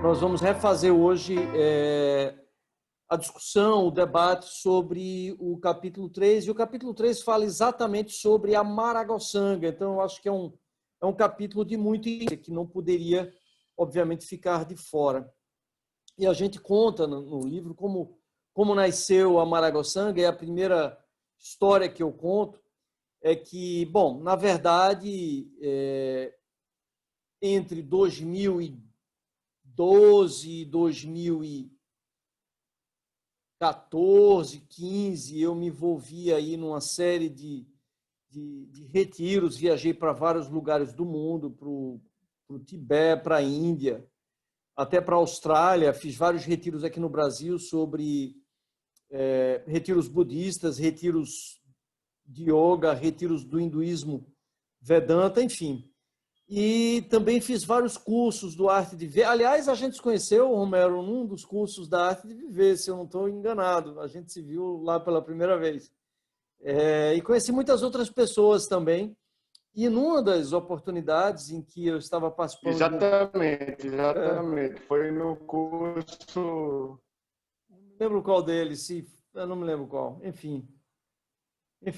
Nós vamos refazer hoje a discussão, o debate sobre o capítulo 3, e o capítulo 3 fala exatamente sobre a Maragoçanga. Então, eu acho que é um capítulo de muito interesse, que não poderia, obviamente, ficar de fora. E a gente conta no livro como nasceu a Maragoçanga, e a primeira história que eu conto é que, bom, na verdade, entre 2012 e 2014, 15, eu me envolvi aí numa série de retiros, viajei para vários lugares do mundo, para o Tibete, para a Índia, até para a Austrália, fiz vários retiros aqui no Brasil sobre retiros budistas, retiros de yoga, retiros do hinduísmo Vedanta, enfim. E também fiz vários cursos do Arte de Viver. Aliás, a gente se conheceu, Romero, num dos cursos da Arte de Viver, se eu não estou enganado. A gente se viu lá pela primeira vez. E conheci muitas outras pessoas também. E numa das oportunidades em que eu estava participando... Exatamente. Foi no curso... Não lembro qual deles, eu não me lembro qual. Enfim.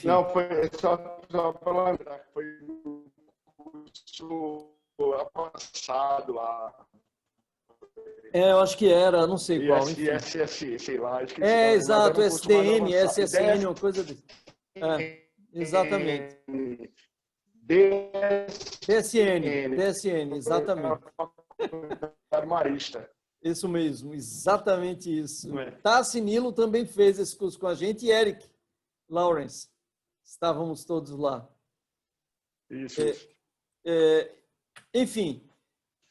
Não, foi só para lembrar que foi no curso avançado lá. Eu acho que era, não sei qual, enfim. SSI, sei lá. Exato, SDN, SSN, uma coisa desse. Exatamente. DSN, exatamente. Marista. Isso mesmo, exatamente isso. Tassi Nilo também fez esse curso com a gente e Eric Lawrence. Estávamos todos lá. Isso. Enfim,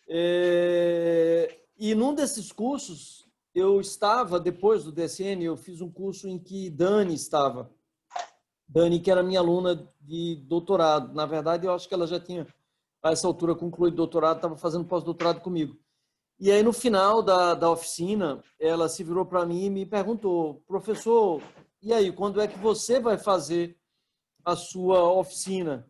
e num desses cursos, eu estava, depois do DSN, eu fiz um curso em que Dani estava. Dani, que era minha aluna de doutorado. Na verdade, eu acho que ela já tinha, a essa altura, concluído doutorado, estava fazendo pós-doutorado comigo. E aí, no final da oficina, ela se virou para mim e me perguntou: professor, e aí, quando é que você vai fazer a sua oficina?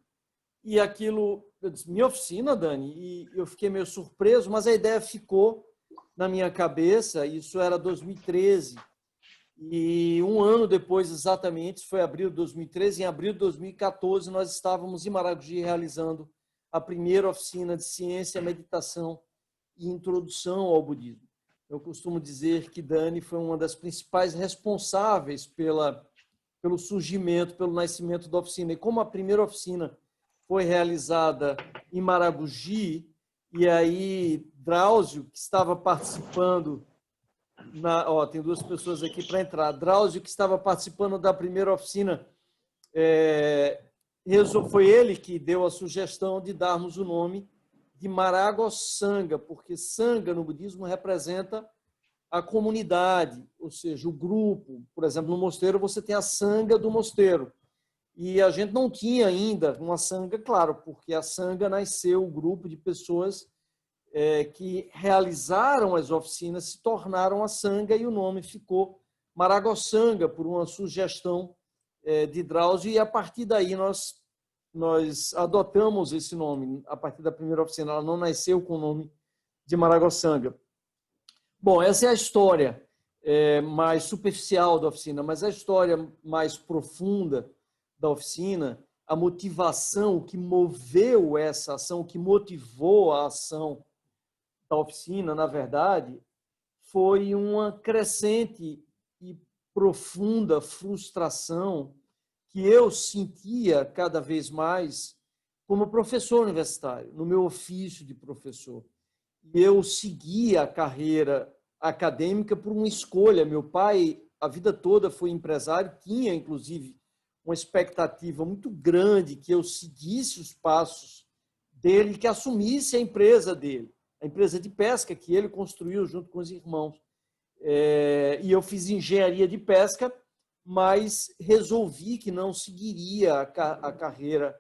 E aquilo, eu disse: minha oficina, Dani? E eu fiquei meio surpreso, mas a ideia ficou na minha cabeça. Isso era 2013. E um ano depois, exatamente, foi abril de 2013, em abril de 2014, nós estávamos em Maragogi realizando a primeira oficina de ciência, meditação e introdução ao budismo. Eu costumo dizer que Dani foi uma das principais responsáveis pelo surgimento, pelo nascimento da oficina. E como a primeira oficina foi realizada em Maragogi, e aí Drauzio, que estava participando, tem duas pessoas aqui para entrar, Drauzio, que estava participando da primeira oficina, foi ele que deu a sugestão de darmos o nome de Maragoçanga, porque Sangha no budismo representa a comunidade, ou seja, o grupo. Por exemplo, no mosteiro você tem a Sangha do mosteiro. E a gente não tinha ainda uma Sangha, claro, porque a Sangha nasceu, o grupo de pessoas que realizaram as oficinas se tornaram a Sangha e o nome ficou Maragoçanga, por uma sugestão de Drauzio, e a partir daí nós adotamos esse nome. A partir da primeira oficina, ela não nasceu com o nome de Maragoçanga. Bom, essa é a história mais superficial da oficina, mas a história mais profunda da oficina, a motivação, o que moveu essa ação, o que motivou a ação da oficina, na verdade, foi uma crescente e profunda frustração que eu sentia cada vez mais como professor universitário, no meu ofício de professor. Eu segui a carreira acadêmica por uma escolha. Meu pai, a vida toda, foi empresário, tinha, inclusive, uma expectativa muito grande que eu seguisse os passos dele, que assumisse a empresa dele, a empresa de pesca que ele construiu junto com os irmãos. E eu fiz engenharia de pesca, mas resolvi que não seguiria a carreira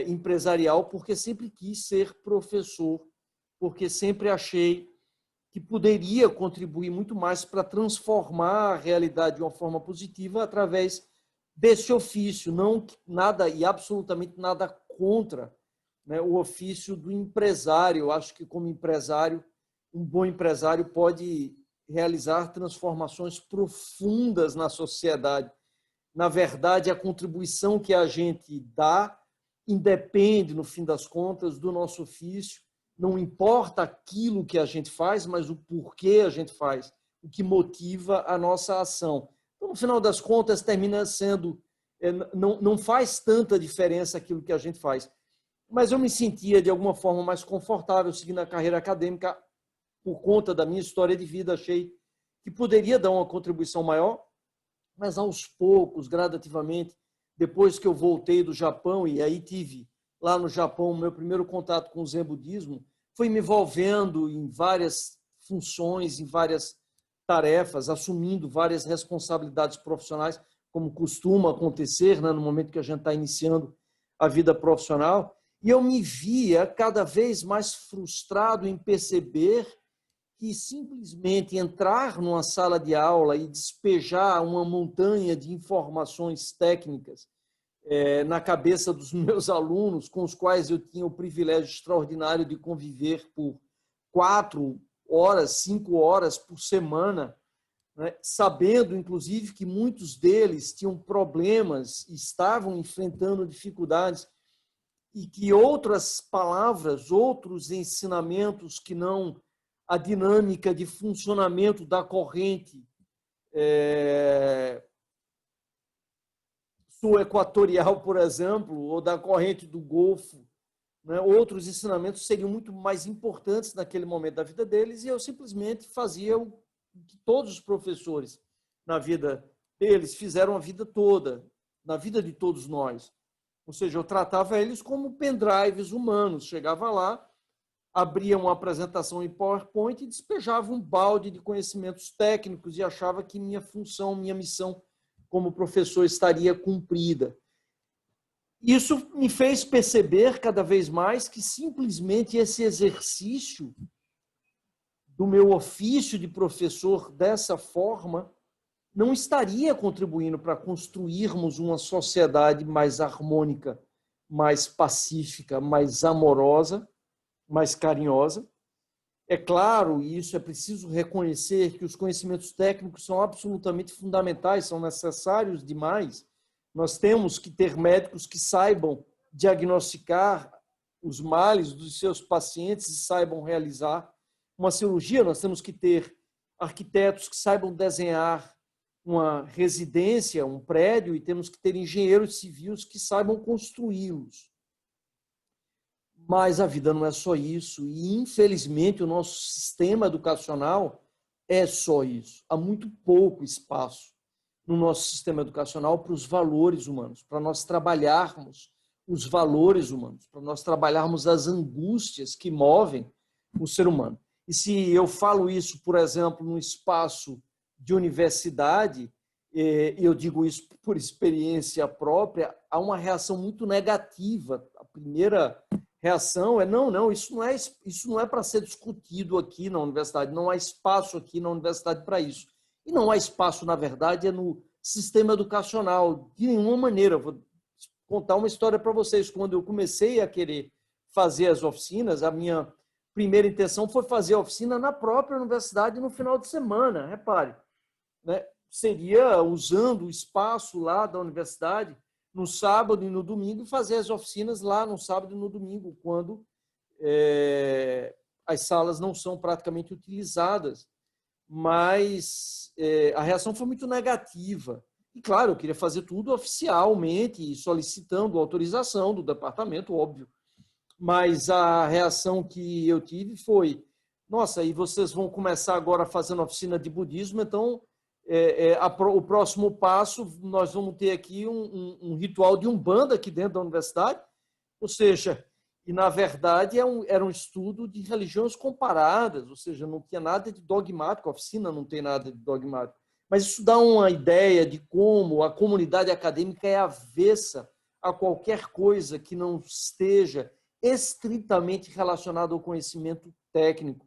empresarial, porque sempre quis ser professor, porque sempre achei que poderia contribuir muito mais para transformar a realidade de uma forma positiva através desse ofício, não nada e absolutamente nada contra, né, o ofício do empresário. Eu acho que como empresário um bom empresário pode realizar transformações profundas na sociedade. Na verdade, a contribuição que a gente dá independe, no fim das contas, do nosso ofício. Não importa aquilo que a gente faz, mas o porquê a gente faz, o que motiva a nossa ação. Então, no final das contas, termina sendo... Não faz tanta diferença aquilo que a gente faz. Mas eu me sentia, de alguma forma, mais confortável seguindo a carreira acadêmica por conta da minha história de vida. Achei que poderia dar uma contribuição maior, mas aos poucos, gradativamente, depois que eu voltei do Japão, e aí tive lá no Japão o meu primeiro contato com o Zen Budismo, fui me envolvendo em várias funções, em várias tarefas, assumindo várias responsabilidades profissionais, como costuma acontecer, né, no momento que a gente está iniciando a vida profissional. E eu me via cada vez mais frustrado em perceber que simplesmente entrar numa sala de aula e despejar uma montanha de informações técnicas na cabeça dos meus alunos, com os quais eu tinha o privilégio extraordinário de conviver por 4 horas, 5 horas por semana, né, sabendo, inclusive, que muitos deles tinham problemas, estavam enfrentando dificuldades, e que outras palavras, outros ensinamentos que não a dinâmica de funcionamento da corrente sul-equatorial, por exemplo, ou da corrente do Golfo, né? Outros ensinamentos seriam muito mais importantes naquele momento da vida deles, e eu simplesmente fazia o que todos os professores na vida deles fizeram a vida toda, na vida de todos nós. Ou seja, eu tratava eles como pendrives humanos. Chegava lá, abria uma apresentação em PowerPoint e despejava um balde de conhecimentos técnicos e achava que minha função, minha missão como professor estaria cumprida. Isso me fez perceber cada vez mais que simplesmente esse exercício do meu ofício de professor dessa forma não estaria contribuindo para construirmos uma sociedade mais harmônica, mais pacífica, mais amorosa, mais carinhosa. É claro, e isso é preciso reconhecer, que os conhecimentos técnicos são absolutamente fundamentais, são necessários demais. Nós temos que ter médicos que saibam diagnosticar os males dos seus pacientes e saibam realizar uma cirurgia. Nós temos que ter arquitetos que saibam desenhar uma residência, um prédio, e temos que ter engenheiros civis que saibam construí-los. Mas a vida não é só isso, e infelizmente o nosso sistema educacional é só isso. Há muito pouco espaço no nosso sistema educacional para os valores humanos, para nós trabalharmos os valores humanos, para nós trabalharmos as angústias que movem o ser humano. E se eu falo isso, por exemplo, num espaço de universidade, eu digo isso por experiência própria, há uma reação muito negativa. A primeira reação é não, isso não é para ser discutido aqui na universidade, não há espaço aqui na universidade para isso. E não há espaço, na verdade, no sistema educacional, de nenhuma maneira. Eu vou contar uma história para vocês. Quando eu comecei a querer fazer as oficinas, a minha primeira intenção foi fazer a oficina na própria universidade no final de semana, repare, né? Seria usando o espaço lá da universidade no sábado e no domingo, e fazer as oficinas lá no sábado e no domingo, quando as salas não são praticamente utilizadas. Mas a reação foi muito negativa. E, claro, eu queria fazer tudo oficialmente, solicitando autorização do departamento, óbvio. Mas a reação que eu tive foi: nossa, e vocês vão começar agora fazendo oficina de budismo, então o próximo passo, nós vamos ter aqui um ritual de Umbanda aqui dentro da universidade. Ou seja, e na verdade era um estudo de religiões comparadas, ou seja, não tinha nada de dogmático, a oficina não tem nada de dogmático. Mas isso dá uma ideia de como a comunidade acadêmica é avessa a qualquer coisa que não esteja estritamente relacionada ao conhecimento técnico.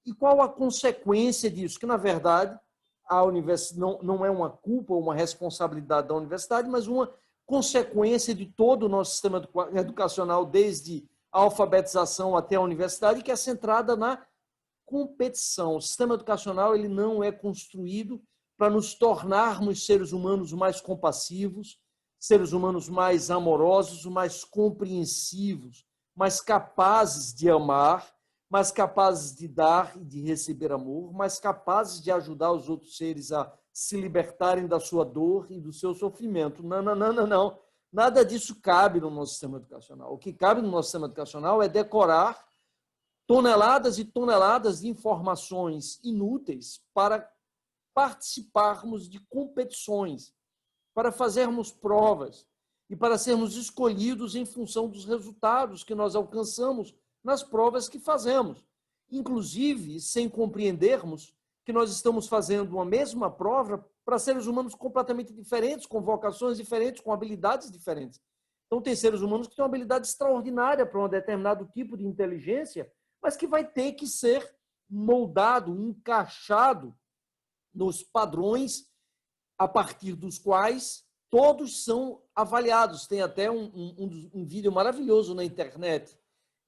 E qual a consequência disso? Que, na verdade, a universidade não é uma culpa ou uma responsabilidade da universidade, mas uma consequência de todo o nosso sistema educacional, desde a alfabetização até a universidade, que é centrada na competição. O sistema educacional ele não é construído para nos tornarmos seres humanos mais compassivos, seres humanos mais amorosos, mais compreensivos, mais capazes de amar, mais capazes de dar e de receber amor, mais capazes de ajudar os outros seres a se libertarem da sua dor e do seu sofrimento. Não, não, não, não, não. Nada disso cabe no nosso sistema educacional. O que cabe no nosso sistema educacional é decorar toneladas e toneladas de informações inúteis para participarmos de competições, para fazermos provas e para sermos escolhidos em função dos resultados que nós alcançamos nas provas que fazemos, inclusive sem compreendermos que nós estamos fazendo uma mesma prova para seres humanos completamente diferentes, com vocações diferentes, com habilidades diferentes. Então, tem seres humanos que têm uma habilidade extraordinária para um determinado tipo de inteligência, mas que vai ter que ser moldado, encaixado nos padrões a partir dos quais todos são avaliados. Tem até um vídeo maravilhoso na internet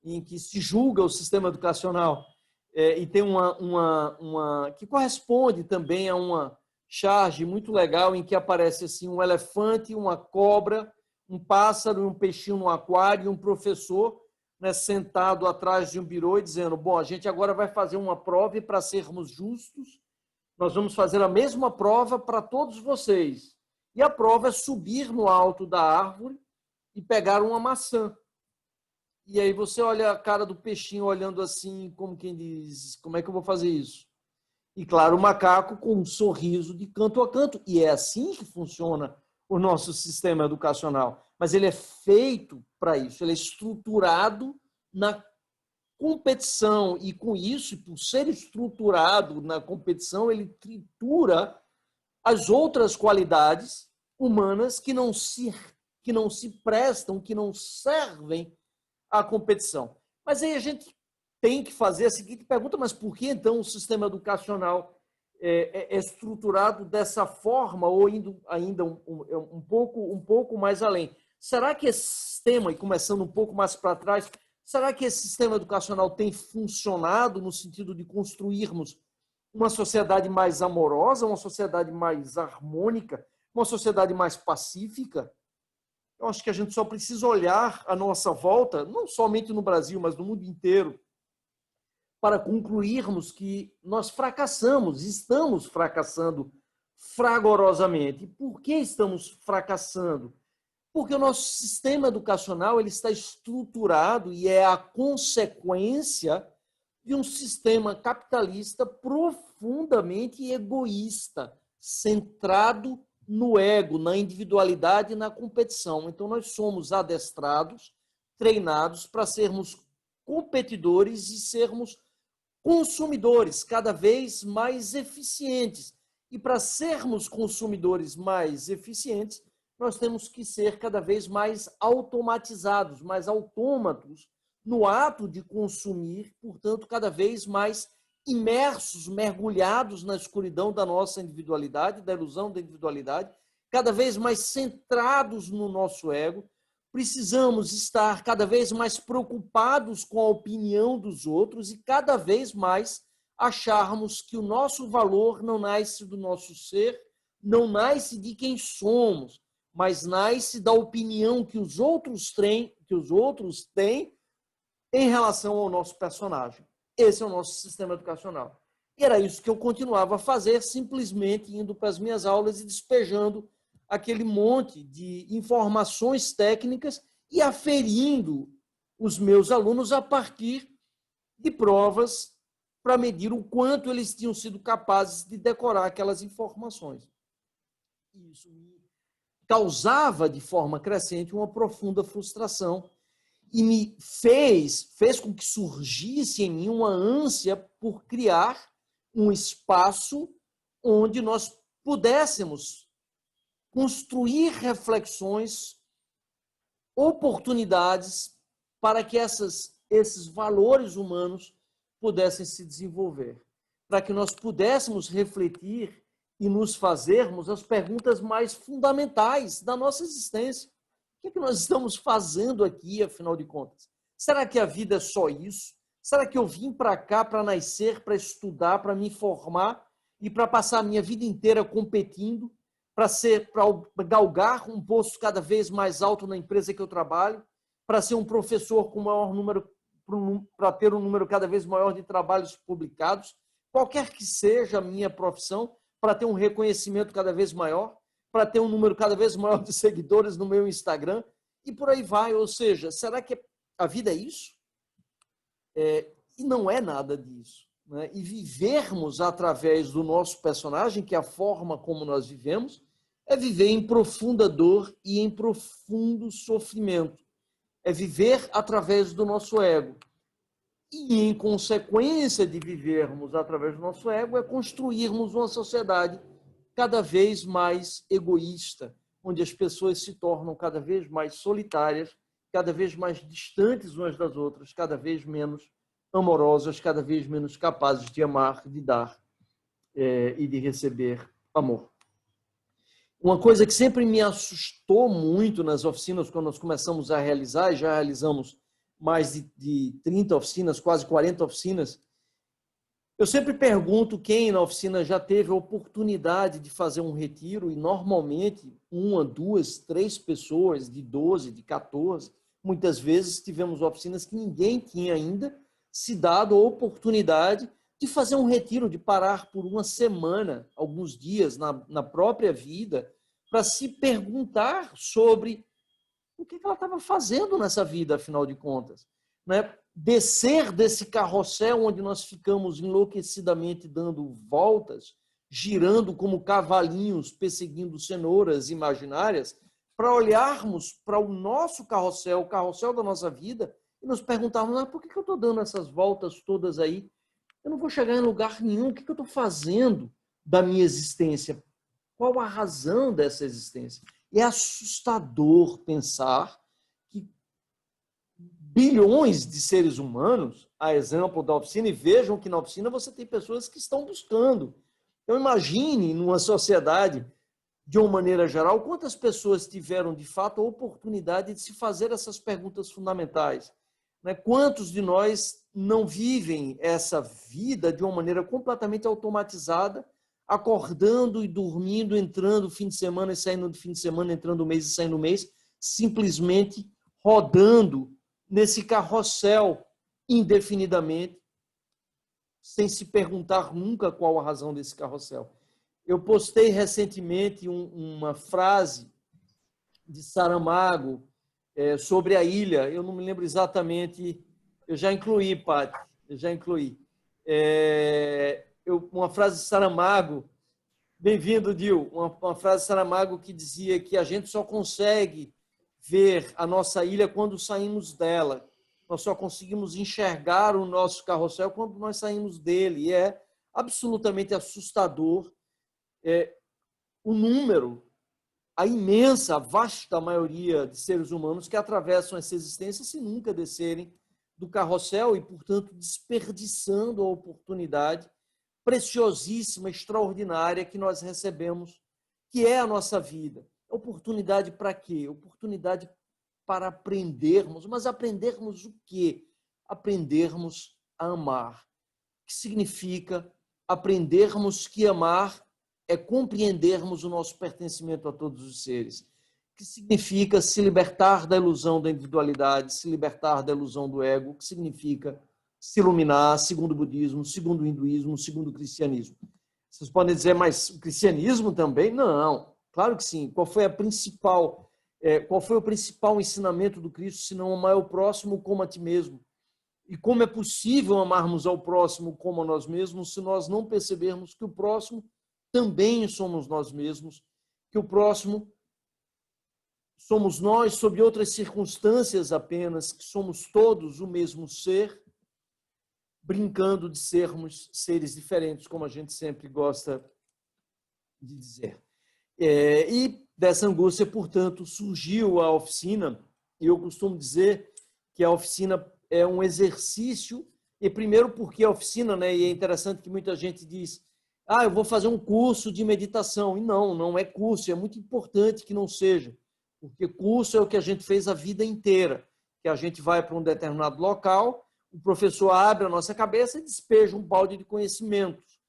em que se julga o sistema educacional e tem uma que corresponde também a uma charge muito legal em que aparece assim um elefante, uma cobra, um pássaro e um peixinho no aquário e um professor, né, sentado atrás de um birô e dizendo: bom, a gente agora vai fazer uma prova e para sermos justos nós vamos fazer a mesma prova para todos vocês. E a prova é subir no alto da árvore e pegar uma maçã. E aí você olha a cara do peixinho olhando assim, como quem diz, como é que eu vou fazer isso? E claro, o macaco com um sorriso de canto a canto. E é assim que funciona o nosso sistema educacional. Mas ele é feito para isso, ele é estruturado na competição, e com isso, por ser estruturado na competição, ele tritura as outras qualidades humanas que não se prestam, que não servem à competição. Mas aí a gente tem que fazer a seguinte pergunta: mas por que então o sistema educacional é estruturado dessa forma, ou indo ainda um pouco mais além? Será que esse sistema, e começando um pouco mais para trás, será que esse sistema educacional tem funcionado no sentido de construirmos uma sociedade mais amorosa, uma sociedade mais harmônica, uma sociedade mais pacífica? Eu acho que a gente só precisa olhar à nossa volta, não somente no Brasil, mas no mundo inteiro, para concluirmos que nós fracassamos, estamos fracassando fragorosamente. Por que estamos fracassando? Porque o nosso sistema educacional ele está estruturado e é a consequência de um sistema capitalista profundamente egoísta, centrado no ego, na individualidade e na competição. Então, nós somos adestrados, treinados para sermos competidores e sermos consumidores cada vez mais eficientes. E para sermos consumidores mais eficientes, nós temos que ser cada vez mais automatizados, mais autômatos no ato de consumir, portanto, cada vez mais imersos, mergulhados na escuridão da nossa individualidade, da ilusão da individualidade, cada vez mais centrados no nosso ego. Precisamos estar cada vez mais preocupados com a opinião dos outros e cada vez mais acharmos que o nosso valor não nasce do nosso ser, não nasce de quem somos, mas nasce da opinião que os outros têm em relação ao nosso personagem. Esse é o nosso sistema educacional. E era isso que eu continuava a fazer, simplesmente indo para as minhas aulas e despejando aquele monte de informações técnicas e aferindo os meus alunos a partir de provas para medir o quanto eles tinham sido capazes de decorar aquelas informações. Isso me causava de forma crescente uma profunda frustração e me fez com que surgisse em mim uma ânsia por criar um espaço onde nós pudéssemos construir reflexões, oportunidades para que esses valores humanos pudessem se desenvolver, para que nós pudéssemos refletir e nos fazermos as perguntas mais fundamentais da nossa existência. O que é que nós estamos fazendo aqui, afinal de contas? Será que a vida é só isso? Será que eu vim para cá para nascer, para estudar, para me formar e para passar a minha vida inteira competindo, para galgar um posto cada vez mais alto na empresa que eu trabalho, para ser um professor com maior número, para ter um número cada vez maior de trabalhos publicados, qualquer que seja a minha profissão, para ter um reconhecimento cada vez maior, para ter um número cada vez maior de seguidores no meu Instagram, e por aí vai. Ou seja, será que a vida é isso? E não é nada disso. Né? E vivermos através do nosso personagem, que é a forma como nós vivemos, é viver em profunda dor e em profundo sofrimento. É viver através do nosso ego. E, em consequência de vivermos através do nosso ego, é construirmos uma sociedade cada vez mais egoísta, onde as pessoas se tornam cada vez mais solitárias, cada vez mais distantes umas das outras, cada vez menos amorosas, cada vez menos capazes de amar, de dar e de receber amor. Uma coisa que sempre me assustou muito nas oficinas, quando nós começamos a realizar, e já realizamos mais de 30 oficinas, quase 40 oficinas, eu sempre pergunto quem na oficina já teve a oportunidade de fazer um retiro, e normalmente 1, 2, 3 pessoas, de 12, de 14, muitas vezes tivemos oficinas que ninguém tinha ainda se dado a oportunidade de fazer um retiro, de parar por uma semana, alguns dias na própria vida, para se perguntar sobre o que ela estava fazendo nessa vida, afinal de contas. Né? Descer desse carrossel onde nós ficamos enlouquecidamente dando voltas, girando como cavalinhos, perseguindo cenouras imaginárias, para olharmos para o nosso carrossel, o carrossel da nossa vida, e nos perguntarmos, por que eu estou dando essas voltas todas aí? Eu não vou chegar em lugar nenhum. O que eu estou fazendo da minha existência? Qual a razão dessa existência? É assustador pensar que bilhões de seres humanos, a exemplo da oficina, e vejam que na oficina você tem pessoas que estão buscando. Então, imagine numa sociedade, de uma maneira geral, quantas pessoas tiveram, de fato, a oportunidade de se fazer essas perguntas fundamentais. Quantos de nós não vivem essa vida de uma maneira completamente automatizada, acordando e dormindo, entrando fim de semana e saindo do fim de semana, entrando o mês e saindo o mês, simplesmente rodando nesse carrossel indefinidamente, sem se perguntar nunca qual a razão desse carrossel. Eu postei recentemente uma frase de Saramago sobre a ilha. Eu não me lembro exatamente. Eu já incluí, Paty. Eu já incluí. Uma frase de Saramago. Bem-vindo, Dil. Uma frase de Saramago que dizia que a gente só consegue ver a nossa ilha quando saímos dela. Nós só conseguimos enxergar o nosso carrossel quando nós saímos dele. E é absolutamente assustador o número, a imensa, vasta maioria de seres humanos que atravessam essa existência sem nunca descerem do carrossel e, portanto, desperdiçando a oportunidade preciosíssima, extraordinária que nós recebemos, que é a nossa vida. Oportunidade para quê? Oportunidade para aprendermos. Mas aprendermos o quê? Aprendermos a amar. O que significa aprendermos que amar é compreendermos o nosso pertencimento a todos os seres, que significa se libertar da ilusão da individualidade, se libertar da ilusão do ego, que significa se iluminar, segundo o budismo, segundo o hinduísmo, segundo o cristianismo. Vocês podem dizer, mas o cristianismo também? Não, claro que sim. Qual foi o principal ensinamento do Cristo, senão amar o próximo como a ti mesmo? E como é possível amarmos ao próximo como a nós mesmos se nós não percebermos que o próximo também somos nós mesmos, que o próximo somos nós sob outras circunstâncias apenas, que somos todos o mesmo ser, brincando de sermos seres diferentes, como a gente sempre gosta de dizer. E dessa angústia, portanto, surgiu a oficina, e eu costumo dizer que a oficina é um exercício, e primeiro porque a oficina, e é interessante que muita gente diz, eu vou fazer um curso de meditação. E não é curso, é muito importante que não seja, porque curso é o que a gente fez a vida inteira, que a gente vai para um determinado local, o professor abre a nossa cabeça e despeja um balde de conhecimentos.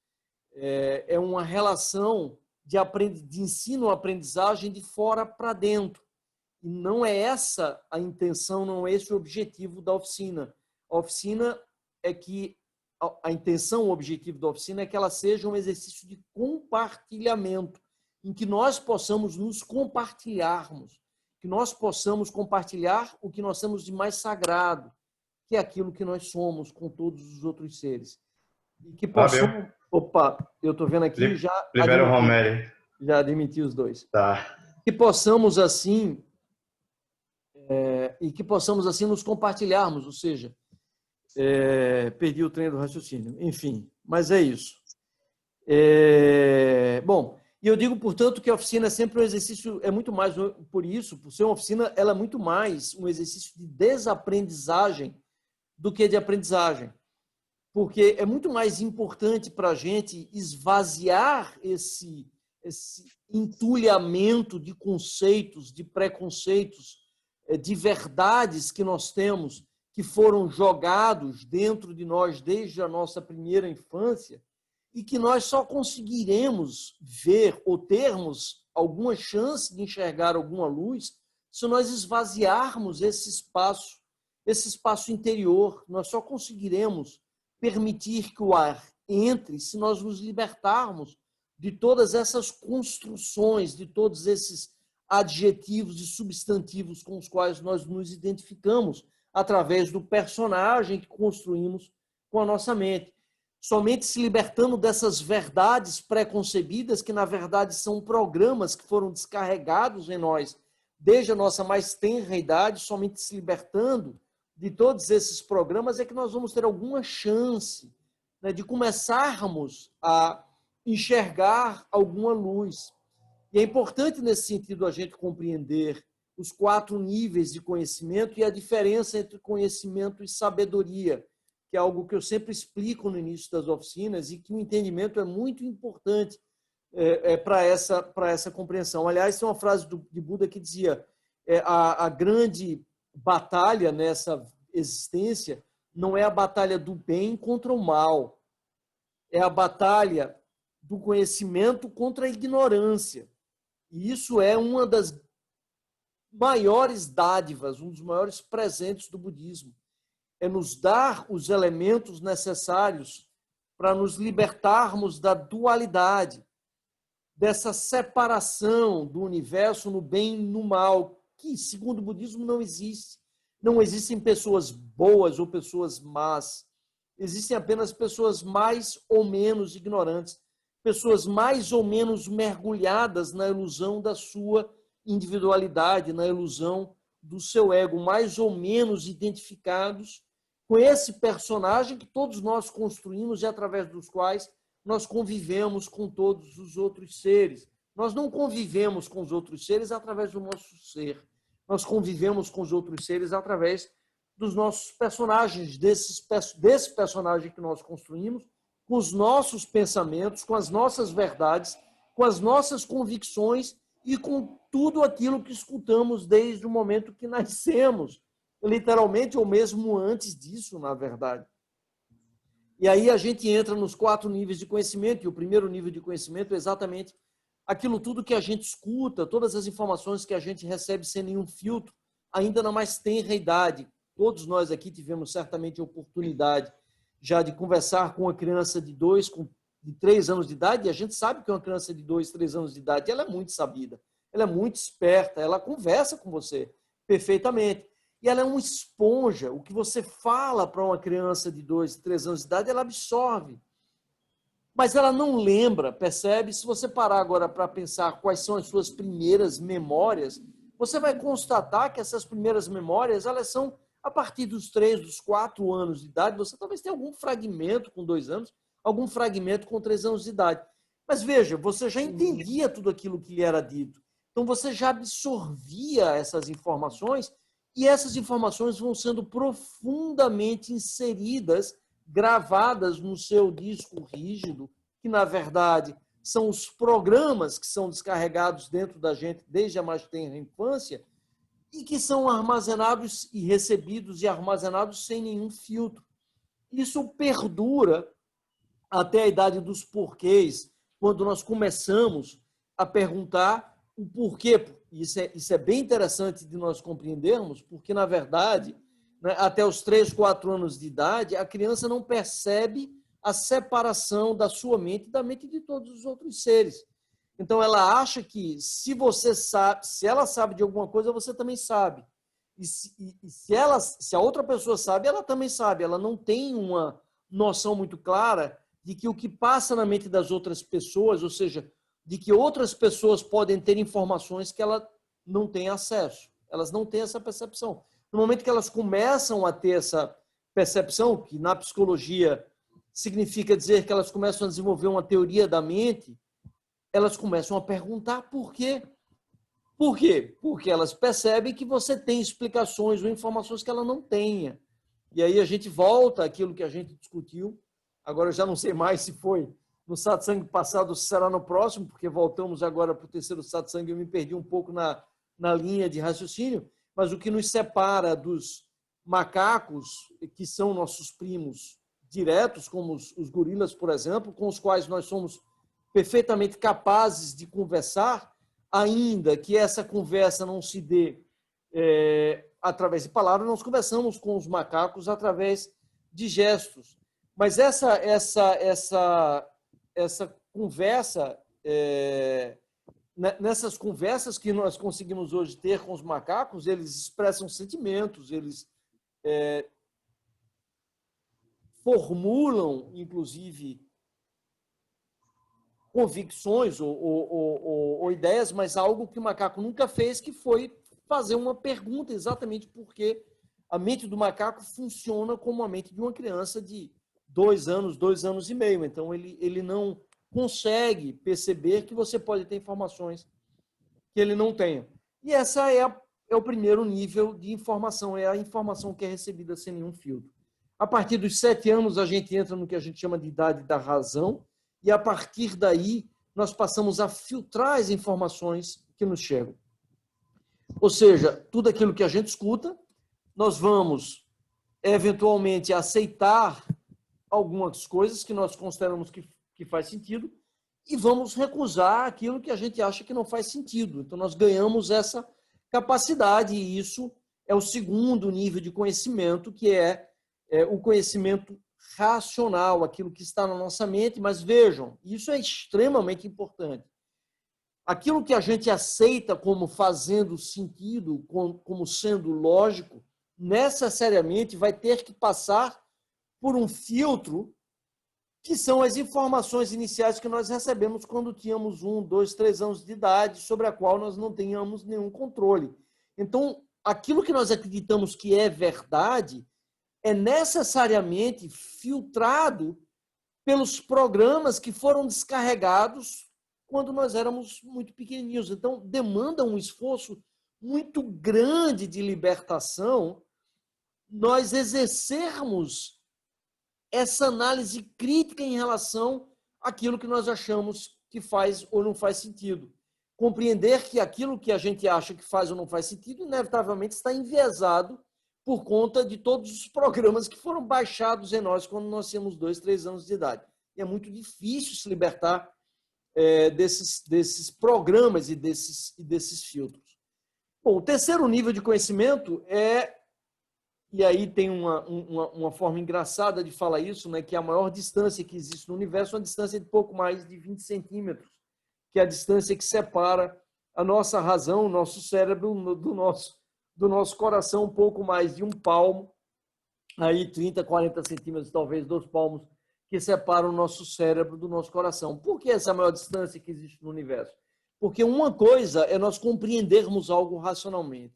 É uma relação de ensino-aprendizagem de fora para dentro. E não é essa a intenção, não é esse o objetivo da oficina. A oficina é que a intenção, o objetivo da oficina é que ela seja um exercício de compartilhamento, em que nós possamos nos compartilharmos, que nós possamos compartilhar o que nós temos de mais sagrado, que é aquilo que nós somos com todos os outros seres. E que possamos... Opa, eu estou vendo aqui, Libera o Romero. Já admiti os dois. Tá. Que possamos assim nos compartilharmos, ou seja, perdi o trem do raciocínio. Enfim, mas é isso. Bom, e eu digo, portanto, que a oficina é sempre um exercício, é muito mais, por isso, por ser uma oficina, ela é muito mais um exercício de desaprendizagem do que de aprendizagem. Porque é muito mais importante para a gente esvaziar esse entulhamento de conceitos, de preconceitos, de verdades que nós temos, que foram jogados dentro de nós desde a nossa primeira infância, e que nós só conseguiremos ver ou termos alguma chance de enxergar alguma luz se nós esvaziarmos esse espaço interior. Nós só conseguiremos permitir que o ar entre se nós nos libertarmos de todas essas construções, de todos esses adjetivos e substantivos com os quais nós nos identificamos através do personagem que construímos com a nossa mente. Somente se libertando dessas verdades preconcebidas, que na verdade são programas que foram descarregados em nós desde a nossa mais tenra idade, somente se libertando de todos esses programas é que nós vamos ter alguma chance, né, de começarmos a enxergar alguma luz. E é importante, nesse sentido, a gente compreender os 4 níveis de conhecimento e a diferença entre conhecimento e sabedoria, que é algo que eu sempre explico no início das oficinas e que o entendimento é muito importante para essa compreensão. Aliás, tem uma frase de Buda que dizia a grande batalha nessa existência não é a batalha do bem contra o mal, é a batalha do conhecimento contra a ignorância. E isso é uma das maiores dádivas, um dos maiores presentes do budismo. É nos dar os elementos necessários para nos libertarmos da dualidade, dessa separação do universo no bem e no mal, que, segundo o budismo, não existe. Não existem pessoas boas ou pessoas más. Existem apenas pessoas mais ou menos ignorantes, pessoas mais ou menos mergulhadas na ilusão da sua individualidade, na ilusão do seu ego, mais ou menos identificados com esse personagem que todos nós construímos e através dos quais nós convivemos com todos os outros seres. Nós não convivemos com os outros seres através do nosso ser. Nós convivemos com os outros seres através dos nossos personagens, desse personagem que nós construímos, com os nossos pensamentos, com as nossas verdades, com as nossas convicções e com tudo aquilo que escutamos desde o momento que nascemos, literalmente, ou mesmo antes disso, na verdade. E aí a gente entra nos 4 níveis de conhecimento, e o primeiro nível de conhecimento é exatamente aquilo tudo que a gente escuta, todas as informações que a gente recebe sem nenhum filtro, ainda na mais tenra idade. Todos nós aqui tivemos certamente a oportunidade já de conversar com uma criança de 3 anos de idade, e a gente sabe que uma criança de 2, 3 anos de idade, ela é muito sabida, ela é muito esperta, ela conversa com você perfeitamente. E ela é uma esponja. O que você fala para uma criança de 2, 3 anos de idade, ela absorve. Mas ela não lembra, percebe? Se você parar agora para pensar quais são as suas primeiras memórias, você vai constatar que essas primeiras memórias, elas são a partir dos 3, dos 4 anos de idade. Você talvez tenha algum fragmento com 2 anos, algum fragmento com 3 anos de idade. Mas veja, você já entendia tudo aquilo que lhe era dito. Então você já absorvia essas informações e essas informações vão sendo profundamente inseridas, gravadas no seu disco rígido, que, na verdade, são os programas que são descarregados dentro da gente desde a mais tenra infância e que são armazenados e recebidos e armazenados sem nenhum filtro. Isso perdura até a idade dos porquês, quando nós começamos a perguntar o porquê. Isso é bem interessante de nós compreendermos, porque, na verdade, né, até os 3, 4 anos de idade, a criança não percebe a separação da sua mente da mente de todos os outros seres. Então, ela acha que se você sabe, se ela sabe de alguma coisa, você também sabe. E se a outra pessoa sabe, ela também sabe. Ela não tem uma noção muito clara de que o que passa na mente das outras pessoas, ou seja, de que outras pessoas podem ter informações que ela não tem acesso. Elas não têm essa percepção. No momento que elas começam a ter essa percepção, que na psicologia significa dizer que elas começam a desenvolver uma teoria da mente, elas começam a perguntar por quê. Por quê? Porque elas percebem que você tem explicações ou informações que ela não tenha. E aí a gente volta àquilo que a gente discutiu. Agora eu já não sei mais se foi no satsang passado ou se será no próximo, porque voltamos agora para o terceiro satsang e eu me perdi um pouco na linha de raciocínio. Mas o que nos separa dos macacos, que são nossos primos diretos, como os gorilas, por exemplo, com os quais nós somos perfeitamente capazes de conversar, ainda que essa conversa não se dê através de palavras, nós conversamos com os macacos através de gestos. Mas essa conversa, nessas conversas que nós conseguimos hoje ter com os macacos, eles expressam sentimentos, eles formulam, inclusive, convicções ou ideias, mas algo que o macaco nunca fez, que foi fazer uma pergunta exatamente porque a mente do macaco funciona como a mente de uma criança de 2 anos, 2 anos e meio. Então, ele não consegue perceber que você pode ter informações que ele não tenha. E essa é o primeiro nível de informação, é a informação que é recebida sem nenhum filtro. A partir dos 7 anos, a gente entra no que a gente chama de idade da razão, e a partir daí nós passamos a filtrar as informações que nos chegam. Ou seja, tudo aquilo que a gente escuta, nós vamos eventualmente aceitar algumas coisas que nós consideramos que faz sentido e vamos recusar aquilo que a gente acha que não faz sentido. Então, nós ganhamos essa capacidade e isso é o segundo nível de conhecimento, que é o conhecimento racional, aquilo que está na nossa mente. Mas vejam, isso é extremamente importante. Aquilo que a gente aceita como fazendo sentido, como sendo lógico, necessariamente vai ter que passar por um filtro que são as informações iniciais que nós recebemos quando tínhamos 1, 2, 3 anos de idade, sobre a qual nós não tenhamos nenhum controle. Então, aquilo que nós acreditamos que é verdade é necessariamente filtrado pelos programas que foram descarregados quando nós éramos muito pequenininhos. Então, demanda um esforço muito grande de libertação nós exercermos essa análise crítica em relação àquilo que nós achamos que faz ou não faz sentido. Compreender que aquilo que a gente acha que faz ou não faz sentido, inevitavelmente está enviesado por conta de todos os programas que foram baixados em nós quando nós tínhamos 2, 3 anos de idade. E é muito difícil se libertar desses programas e desses filtros. Bom, o terceiro nível de conhecimento e aí tem uma forma engraçada de falar isso, né, que a maior distância que existe no universo é uma distância de pouco mais de 20 centímetros, que é a distância que separa a nossa razão, o nosso cérebro, do nosso coração, um pouco mais de um palmo, aí 30, 40 centímetros, talvez 2 palmos, que separam o nosso cérebro do nosso coração. Por que essa é a maior distância que existe no universo? Porque uma coisa é nós compreendermos algo racionalmente.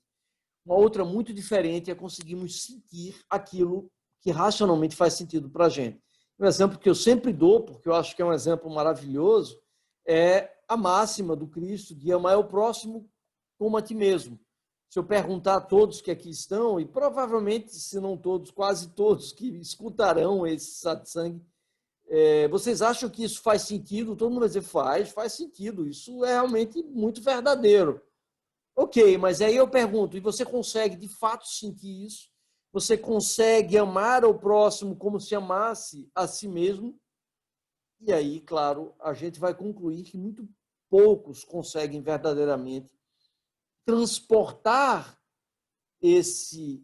Uma outra muito diferente é conseguirmos sentir aquilo que racionalmente faz sentido para a gente. Um exemplo que eu sempre dou, porque eu acho que é um exemplo maravilhoso, é a máxima do Cristo de amar o próximo como a ti mesmo. Se eu perguntar a todos que aqui estão, e provavelmente, se não todos, quase todos que escutarão esse satsang, vocês acham que isso faz sentido? Todo mundo vai dizer, faz sentido. Isso é realmente muito verdadeiro. Ok, mas aí eu pergunto, e você consegue de fato sentir isso? você consegue amar ao próximo como se amasse a si mesmo. E aí, claro, a gente vai concluir que muito poucos conseguem verdadeiramente transportar esse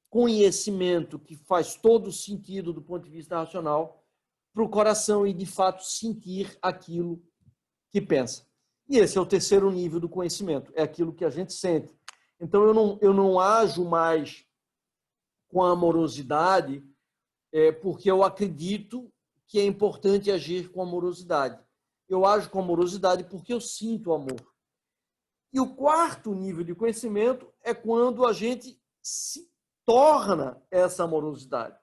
conhecimento que faz todo sentido do ponto de vista racional para o coração e, de fato, sentir aquilo que pensa. E esse é o terceiro nível do conhecimento, é aquilo que a gente sente. Então, eu não ajo mais com amorosidade porque eu acredito que é importante agir com amorosidade. Eu ajo com amorosidade porque eu sinto amor. E o quarto nível de conhecimento é quando a gente se torna essa amorosidade.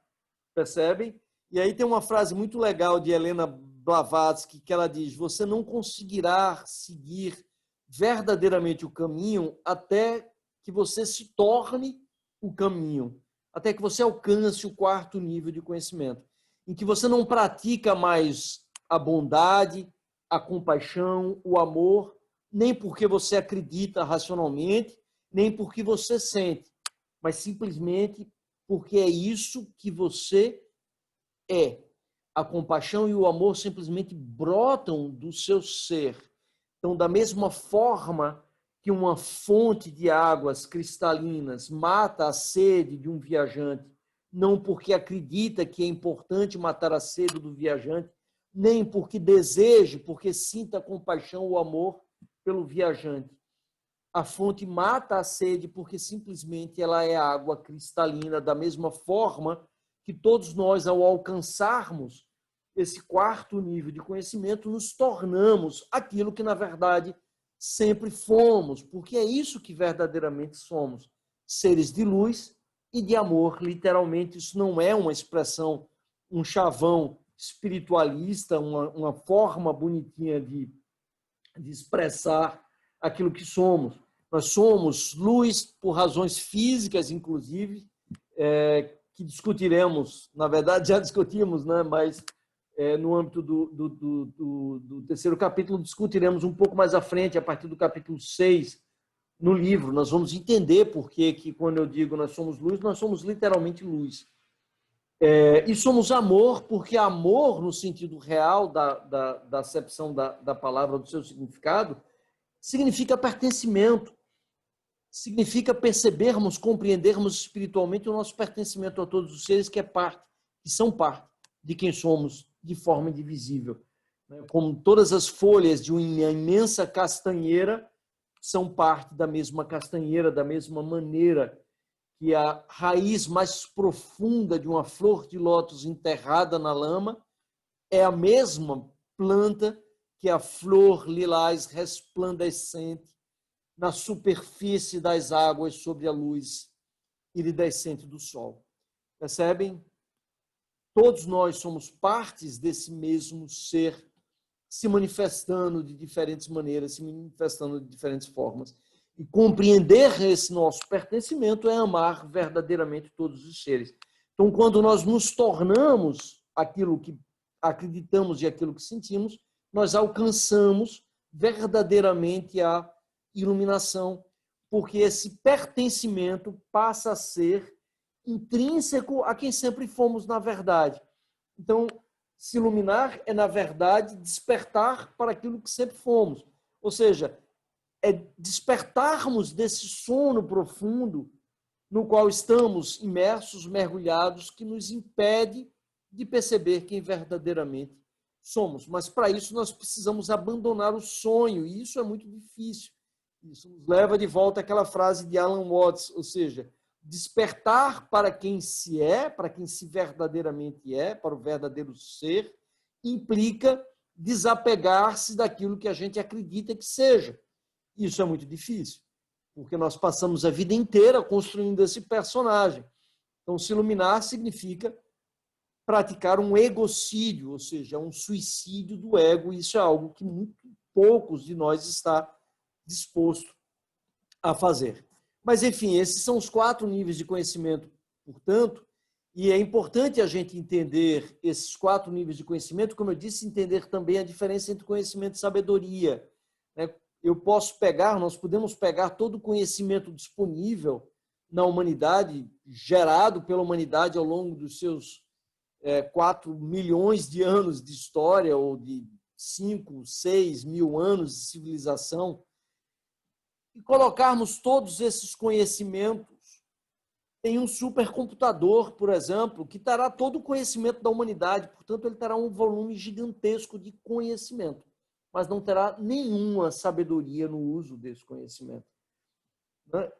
Percebem? E aí tem uma frase muito legal de Helena Blavatsky que ela diz: você não conseguirá seguir verdadeiramente o caminho até que você se torne o caminho, até que você alcance o quarto nível de conhecimento, em que você não pratica mais a bondade, a compaixão, o amor, nem porque você acredita racionalmente, nem porque você sente, mas simplesmente porque é isso que você é. A compaixão e o amor simplesmente brotam do seu ser. Então, da mesma forma que uma fonte de águas cristalinas mata a sede de um viajante, não porque acredita que é importante matar a sede do viajante, nem porque deseje, porque sinta compaixão ou amor pelo viajante. A fonte mata a sede porque simplesmente ela é água cristalina, da mesma forma que todos nós, ao alcançarmos esse quarto nível de conhecimento, nos tornamos aquilo que, na verdade, sempre fomos, porque é isso que verdadeiramente somos, seres de luz e de amor. Literalmente, isso não é uma expressão, um chavão espiritualista, uma forma bonitinha de expressar aquilo que somos. Nós somos luz por razões físicas, inclusive, que discutiremos, na verdade já discutimos, né? Mas no âmbito do terceiro capítulo discutiremos um pouco mais à frente, a partir do capítulo 6, no livro. Nós vamos entender por que quando eu digo nós somos luz, nós somos literalmente luz. E somos amor, porque amor, no sentido real da acepção da palavra, do seu significado, significa pertencimento, significa percebermos, compreendermos espiritualmente o nosso pertencimento a todos os seres que são parte de quem somos de forma indivisível. Como todas as folhas de uma imensa castanheira são parte da mesma castanheira, da mesma maneira que a raiz mais profunda de uma flor de lótus enterrada na lama é a mesma planta que a flor lilás resplandecente na superfície das águas sobre a luz iridescente do sol. Percebem? Todos nós somos partes desse mesmo ser se manifestando de diferentes maneiras, se manifestando de diferentes formas. E compreender esse nosso pertencimento é amar verdadeiramente todos os seres. Então, quando nós nos tornamos aquilo que acreditamos e aquilo que sentimos, nós alcançamos verdadeiramente a iluminação, porque esse pertencimento passa a ser intrínseco a quem sempre fomos na verdade. Então, se iluminar é, na verdade, despertar para aquilo que sempre fomos. Ou seja, é despertarmos desse sono profundo no qual estamos imersos, mergulhados, que nos impede de perceber quem verdadeiramente somos. Mas, para isso, nós precisamos abandonar o sonho, e isso é muito difícil. Isso nos leva de volta àquela frase de Alan Watts, ou seja, despertar para quem se é, para quem se verdadeiramente é, para o verdadeiro ser, implica desapegar-se daquilo que a gente acredita que seja. Isso é muito difícil, porque nós passamos a vida inteira construindo esse personagem. Então, se iluminar significa praticar um egocídio, ou seja, um suicídio do ego. Isso é algo que muito poucos de nós está disposto a fazer. Mas, enfim, esses são os 4 níveis de conhecimento, portanto, e é importante a gente entender esses 4 níveis de conhecimento, como eu disse, entender também a diferença entre conhecimento e sabedoria. Nós podemos pegar todo o conhecimento disponível na humanidade, gerado pela humanidade ao longo dos seus 4 milhões de anos de história, ou de 5, 6 mil anos de civilização, e colocarmos todos esses conhecimentos em um supercomputador, por exemplo, que terá todo o conhecimento da humanidade, portanto, ele terá um volume gigantesco de conhecimento, mas não terá nenhuma sabedoria no uso desse conhecimento.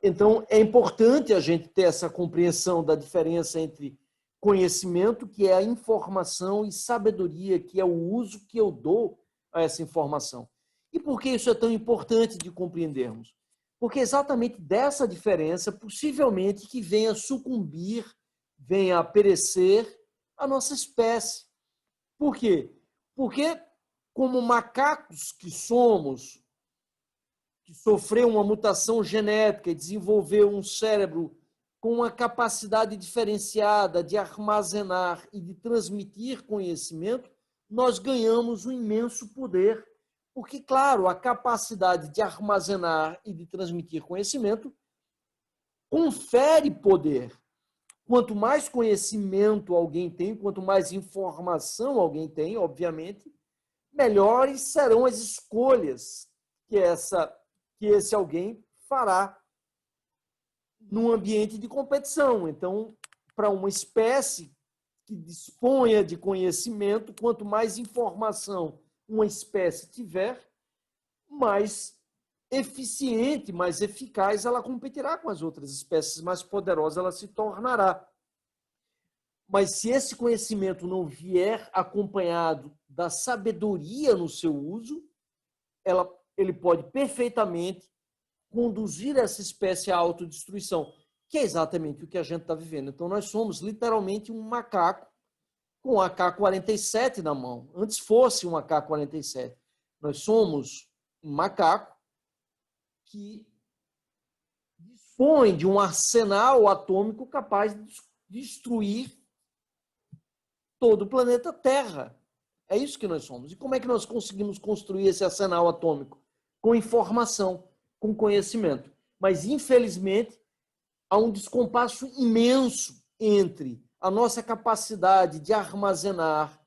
Então, é importante a gente ter essa compreensão da diferença entre conhecimento, que é a informação, e sabedoria, que é o uso que eu dou a essa informação. E por que isso é tão importante de compreendermos? Porque é exatamente dessa diferença, possivelmente, que venha sucumbir, venha perecer a nossa espécie. Por quê? Porque, como macacos que somos, que sofreu uma mutação genética e desenvolveu um cérebro com uma capacidade diferenciada de armazenar e de transmitir conhecimento, nós ganhamos um imenso poder. Porque, claro, a capacidade de armazenar e de transmitir conhecimento confere poder. Quanto mais conhecimento alguém tem, quanto mais informação alguém tem, obviamente, melhores serão as escolhas que esse alguém fará num ambiente de competição. Então, para uma espécie que disponha de conhecimento, quanto mais informação uma espécie tiver, mais eficiente, mais eficaz ela competirá com as outras espécies, mais poderosa ela se tornará. Mas se esse conhecimento não vier acompanhado da sabedoria no seu uso, ele pode perfeitamente conduzir essa espécie à autodestruição, que é exatamente o que a gente está vivendo. Então, nós somos literalmente um macaco com um AK-47 na mão. Antes fosse um AK-47. Nós somos um macaco que dispõe de um arsenal atômico capaz de destruir todo o planeta Terra. É isso que nós somos. E como é que nós conseguimos construir esse arsenal atômico? Com informação, com conhecimento. Mas, infelizmente, há um descompasso imenso entre a nossa capacidade de armazenar,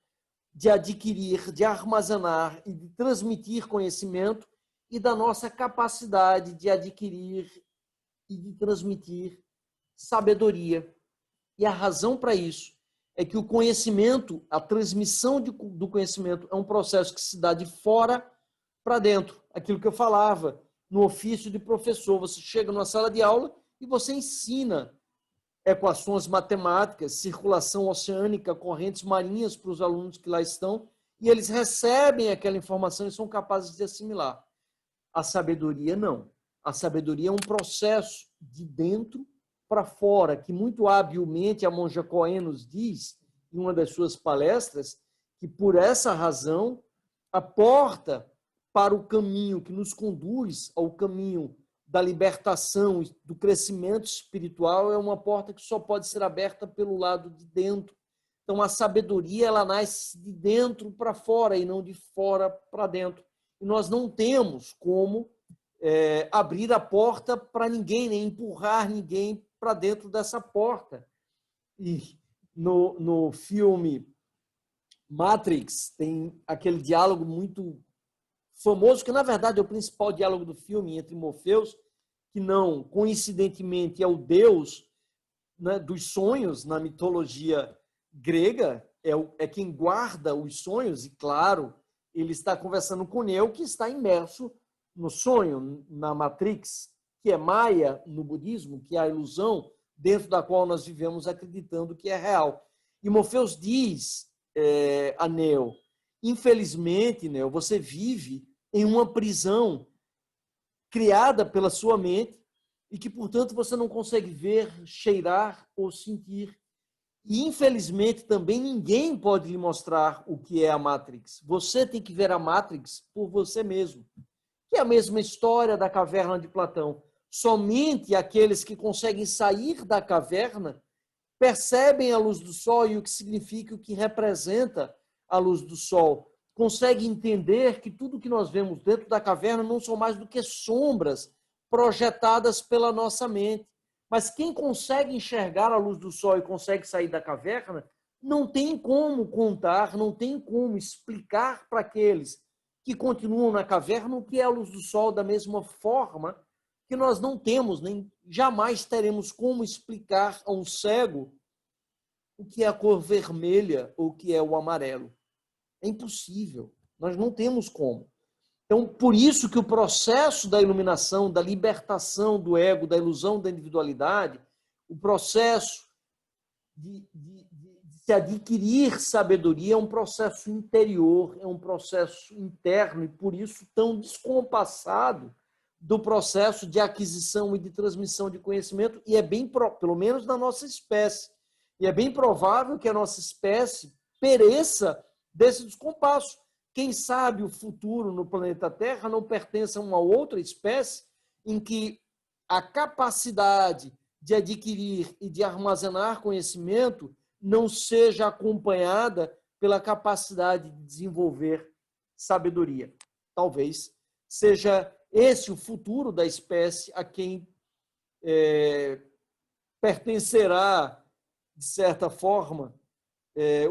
de adquirir, de armazenar e de transmitir conhecimento e da nossa capacidade de adquirir e de transmitir sabedoria. E a razão para isso é que o conhecimento, a transmissão do conhecimento é um processo que se dá de fora para dentro. Aquilo que eu falava no ofício de professor. Você chega numa sala de aula e você ensina equações matemáticas, circulação oceânica, correntes marinhas para os alunos que lá estão, e eles recebem aquela informação e são capazes de assimilar. A sabedoria, não. A sabedoria é um processo de dentro para fora, que muito habilmente a Monja Coen nos diz, em uma das suas palestras, que por essa razão, a porta para o caminho que nos conduz ao caminho da libertação e do crescimento espiritual é uma porta que só pode ser aberta pelo lado de dentro. Então, a sabedoria ela nasce de dentro para fora e não de fora para dentro. E nós não temos como abrir a porta para ninguém, nem empurrar ninguém para dentro dessa porta. E no filme Matrix tem aquele diálogo muito famoso, que na verdade é o principal diálogo do filme entre Morpheus, que não coincidentemente é o deus, né, dos sonhos na mitologia grega, é quem guarda os sonhos, e claro, ele está conversando com Neo, que está imerso no sonho, na Matrix, que é Maya no budismo, que é a ilusão dentro da qual nós vivemos acreditando que é real. E Morpheus diz a Neo, infelizmente, Neo, você vive em uma prisão criada pela sua mente e que, portanto, você não consegue ver, cheirar ou sentir. E, infelizmente, também ninguém pode lhe mostrar o que é a Matrix. Você tem que ver a Matrix por você mesmo. Que é a mesma história da caverna de Platão. Somente aqueles que conseguem sair da caverna percebem a luz do sol e o que significa, o que representa a luz do sol. Conseguem entender que tudo que nós vemos dentro da caverna não são mais do que sombras projetadas pela nossa mente. Mas quem consegue enxergar a luz do sol e consegue sair da caverna, não tem como contar, não tem como explicar para aqueles que continuam na caverna o que é a luz do sol, da mesma forma que nós não temos, nem jamais teremos como explicar a um cego o que é a cor vermelha ou o que é o amarelo. É impossível, nós não temos como. Então, por isso que o processo da iluminação, da libertação do ego, da ilusão da individualidade, o processo de se adquirir sabedoria é um processo interior, é um processo interno e, por isso, tão descompassado do processo de aquisição e de transmissão de conhecimento, e é bem, pelo menos na nossa espécie, e é bem provável que a nossa espécie pereça desse descompasso. Quem sabe o futuro no planeta Terra não pertence a uma outra espécie em que a capacidade de adquirir e de armazenar conhecimento não seja acompanhada pela capacidade de desenvolver sabedoria. Talvez seja esse o futuro da espécie a quem pertencerá, de certa forma,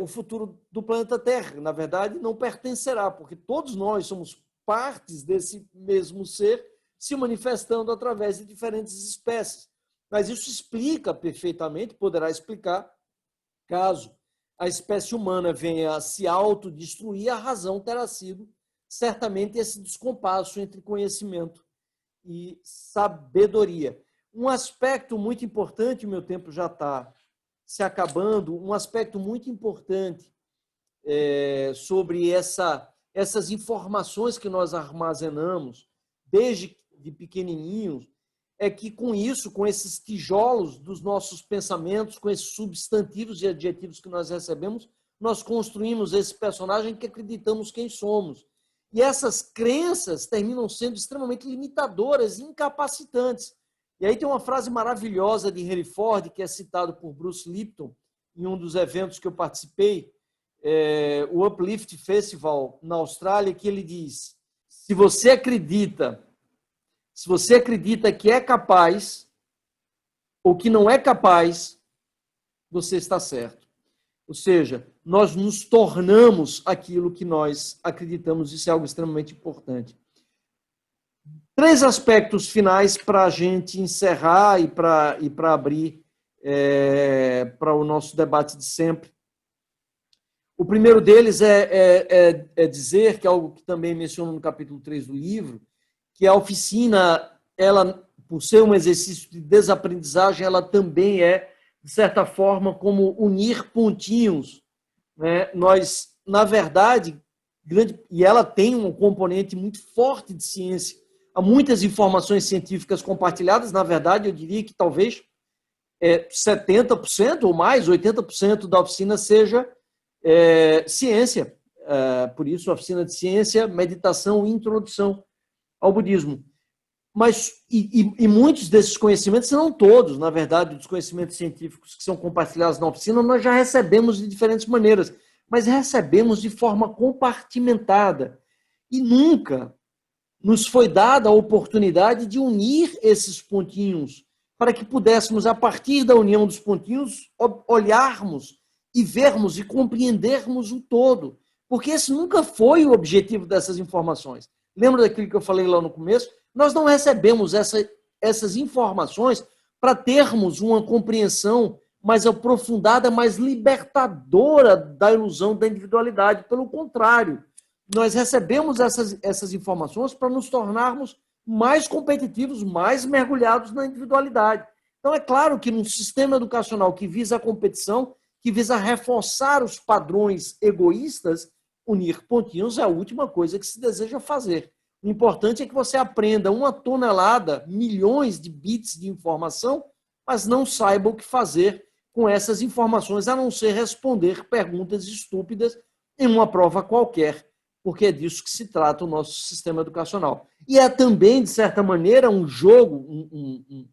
o futuro do planeta Terra. Na verdade, não pertencerá, porque todos nós somos partes desse mesmo ser se manifestando através de diferentes espécies. Mas isso explica perfeitamente, poderá explicar, caso a espécie humana venha a se autodestruir, a razão terá sido certamente esse descompasso entre conhecimento e sabedoria. Um aspecto muito importante, o meu tempo já está se acabando, um aspecto muito importante sobre essas informações que nós armazenamos desde de pequenininhos, é que com isso, com esses tijolos dos nossos pensamentos, com esses substantivos e adjetivos que nós recebemos, nós construímos esse personagem que acreditamos quem somos. E essas crenças terminam sendo extremamente limitadoras e incapacitantes. E aí tem uma frase maravilhosa de Henry Ford, que é citado por Bruce Lipton, em um dos eventos que eu participei, o Uplift Festival, na Austrália, que ele diz: se você acredita que é capaz ou que não é capaz, você está certo. Ou seja, nós nos tornamos aquilo que nós acreditamos. Isso é algo extremamente importante. 3 aspectos finais para a gente encerrar e para abrir para o nosso debate de sempre. O primeiro deles é dizer, que é algo que também menciono no capítulo 3 do livro, que a oficina, ela, por ser um exercício de desaprendizagem, ela também de certa forma, como unir pontinhos. Né? Nós, na verdade, e ela tem um componente muito forte de ciência. Há muitas informações científicas compartilhadas. Na verdade, eu diria que talvez 70% ou mais, 80% da oficina seja ciência. Por isso, a oficina de ciência, meditação e introdução ao budismo. Mas, e muitos desses conhecimentos, se não todos, na verdade, dos conhecimentos científicos que são compartilhados na oficina, nós já recebemos de diferentes maneiras, mas recebemos de forma compartimentada. E nunca nos foi dada a oportunidade de unir esses pontinhos, para que pudéssemos, a partir da união dos pontinhos, olharmos e vermos e compreendermos o todo. Porque esse nunca foi o objetivo dessas informações. Lembra daquilo que eu falei lá no começo? Nós não recebemos essas informações para termos uma compreensão mais aprofundada, mais libertadora da ilusão da individualidade. Pelo contrário, nós recebemos essas informações para nos tornarmos mais competitivos, mais mergulhados na individualidade. Então, é claro que num sistema educacional que visa a competição, que visa reforçar os padrões egoístas, unir pontinhos é a última coisa que se deseja fazer. O importante é que você aprenda 1 tonelada, milhões de bits de informação, mas não saiba o que fazer com essas informações, a não ser responder perguntas estúpidas em uma prova qualquer, porque é disso que se trata o nosso sistema educacional. E é também, de certa maneira, um jogo,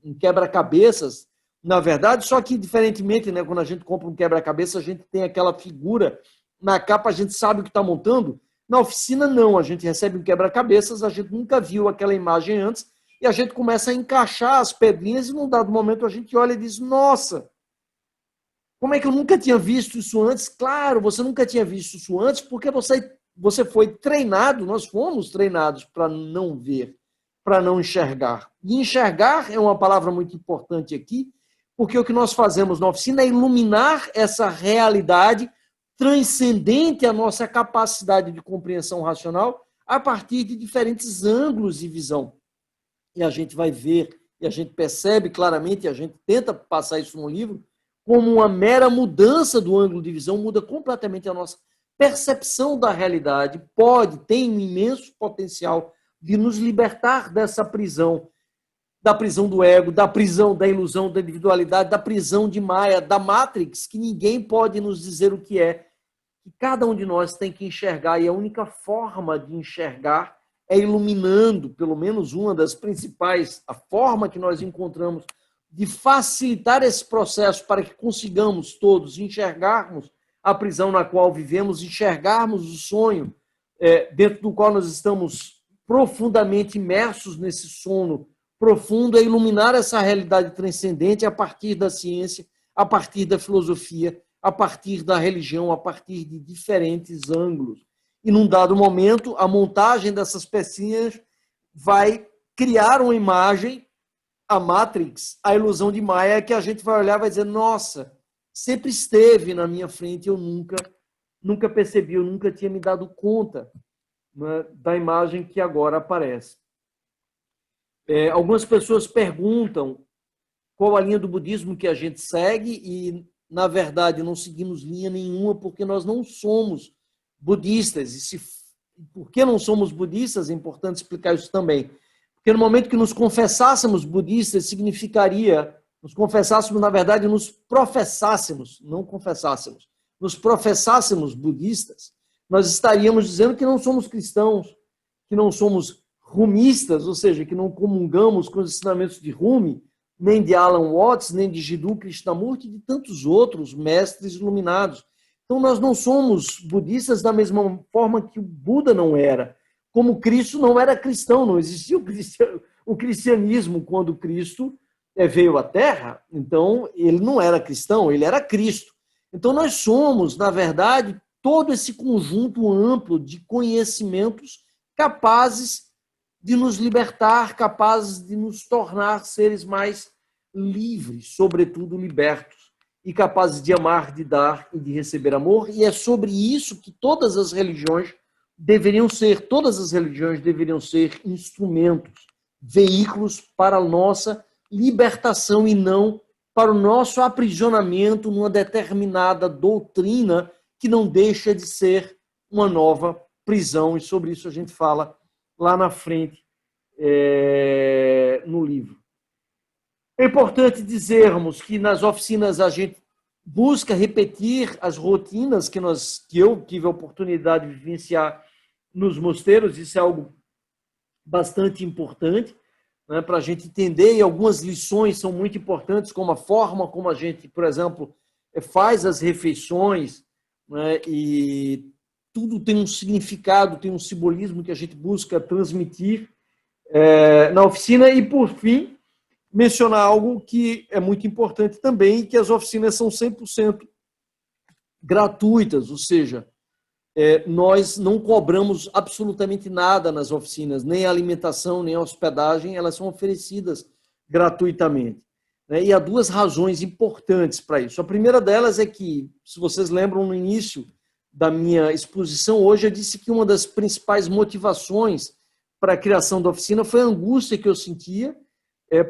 um quebra-cabeças, na verdade, só que, diferentemente, né, quando a gente compra um quebra-cabeça, a gente tem aquela figura na capa, a gente sabe o que está montando. Na oficina, não. A gente recebe um quebra-cabeças, a gente nunca viu aquela imagem antes, e a gente começa a encaixar as pedrinhas e num dado momento a gente olha e diz, nossa, como é que eu nunca tinha visto isso antes? Claro, você nunca tinha visto isso antes porque você foi treinado, nós fomos treinados para não ver, para não enxergar. E enxergar é uma palavra muito importante aqui, porque o que nós fazemos na oficina é iluminar essa realidade transcendente à nossa capacidade de compreensão racional a partir de diferentes ângulos de visão. E a gente vai ver, e a gente percebe claramente, e a gente tenta passar isso no livro, como uma mera mudança do ângulo de visão muda completamente a nossa percepção da realidade, tem um imenso potencial de nos libertar dessa prisão, da prisão do ego, da prisão da ilusão da individualidade, da prisão de Maia, da Matrix, que ninguém pode nos dizer o que é. Que cada um de nós tem que enxergar, e a única forma de enxergar é iluminando, pelo menos uma das principais, a forma que nós encontramos de facilitar esse processo para que consigamos todos enxergarmos a prisão na qual vivemos, enxergarmos o sonho dentro do qual nós estamos profundamente imersos nesse sono profundo, é iluminar essa realidade transcendente a partir da ciência, a partir da filosofia, a partir da religião, a partir de diferentes ângulos. E num dado momento, a montagem dessas pecinhas vai criar uma imagem, a Matrix, a ilusão de Maia, que a gente vai olhar e vai dizer, nossa, sempre esteve na minha frente, eu nunca percebi, eu nunca tinha me dado conta, né, da imagem que agora aparece. Algumas pessoas perguntam qual a linha do budismo que a gente segue e, na verdade, não seguimos linha nenhuma porque nós não somos budistas. E por que não somos budistas? É importante explicar isso também. Porque no momento que nos confessássemos budistas, significaria, nos confessássemos, na verdade, nos professássemos, não confessássemos, nos professássemos budistas, nós estaríamos dizendo que não somos cristãos, que não somos rumistas, ou seja, que não comungamos com os ensinamentos de Rumi, nem de Alan Watts, nem de Jiddu Krishnamurti e de tantos outros mestres iluminados. Então, nós não somos budistas da mesma forma que o Buda não era. Como Cristo não era cristão, não existia o cristianismo quando Cristo veio à Terra, então ele não era cristão, ele era Cristo. Então, nós somos, na verdade, todo esse conjunto amplo de conhecimentos capazes de nos libertar, capazes de nos tornar seres mais livres, sobretudo libertos, e capazes de amar, de dar e de receber amor. E é sobre isso que todas as religiões deveriam ser instrumentos, veículos para a nossa libertação e não para o nosso aprisionamento numa determinada doutrina que não deixa de ser uma nova prisão. E sobre isso a gente fala lá na frente, no livro. É importante dizermos que nas oficinas a gente busca repetir as rotinas que eu tive a oportunidade de vivenciar nos mosteiros. Isso é algo bastante importante, né, para a gente entender, e algumas lições são muito importantes, como a forma como a gente, por exemplo, faz as refeições, né, e tudo tem um significado, tem um simbolismo que a gente busca transmitir na oficina. E, por fim, mencionar algo que é muito importante também, que as oficinas são 100% gratuitas, ou seja, nós não cobramos absolutamente nada nas oficinas, nem a alimentação, nem a hospedagem, elas são oferecidas gratuitamente. E há duas razões importantes para isso. A primeira delas é que, se vocês lembram no início da minha exposição hoje, eu disse que uma das principais motivações para a criação da oficina foi a angústia que eu sentia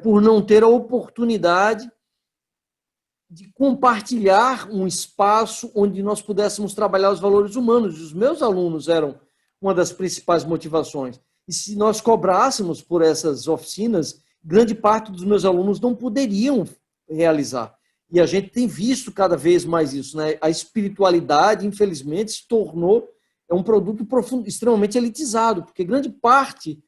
por não ter a oportunidade de compartilhar um espaço onde nós pudéssemos trabalhar os valores humanos. Os meus alunos eram uma das principais motivações. E se nós cobrássemos por essas oficinas, grande parte dos meus alunos não poderiam realizar. E a gente tem visto cada vez mais isso, né? A espiritualidade, infelizmente, se tornou um produto extremamente elitizado, porque grande parte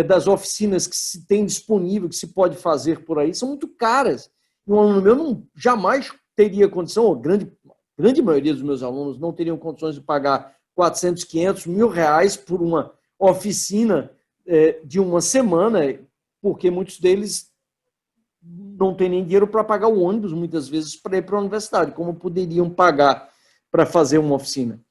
das oficinas que se tem disponível, que se pode fazer por aí, são muito caras. Um aluno meu jamais teria condição, ou grande maioria dos meus alunos não teriam condições de pagar 400, 500, R$1.000 por uma oficina de uma semana, porque muitos deles não têm nem dinheiro para pagar o ônibus, muitas vezes, para ir para a universidade, como poderiam pagar para fazer uma oficina.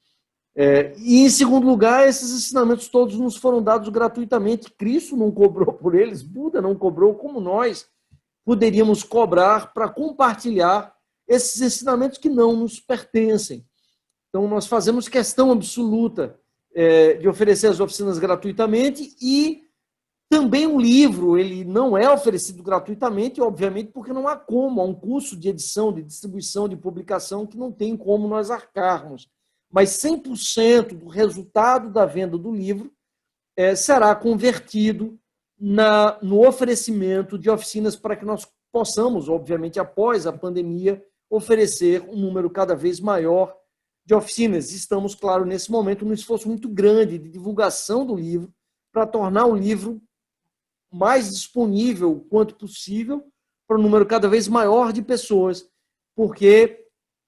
E, em segundo lugar, esses ensinamentos todos nos foram dados gratuitamente. Cristo não cobrou por eles, Buda não cobrou, como nós poderíamos cobrar para compartilhar esses ensinamentos que não nos pertencem. Então, nós fazemos questão absoluta de oferecer as oficinas gratuitamente, e também o livro ele não é oferecido gratuitamente, obviamente, porque não há como, há um custo de edição, de distribuição, de publicação que não tem como nós arcarmos. Mas 100% do resultado da venda do livro será convertido no oferecimento de oficinas para que nós possamos, obviamente, após a pandemia, oferecer um número cada vez maior de oficinas. Estamos, claro, nesse momento, num esforço muito grande de divulgação do livro, para tornar o livro mais disponível quanto possível para um número cada vez maior de pessoas, porque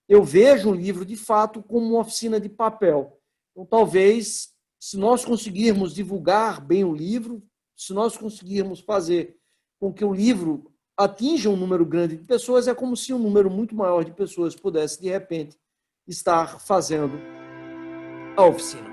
eu vejo o livro, de fato, como uma oficina de papel. Então, talvez, se nós conseguirmos divulgar bem o livro, se nós conseguirmos fazer com que o livro atinja um número grande de pessoas, é como se um número muito maior de pessoas pudesse, de repente, estar fazendo a oficina.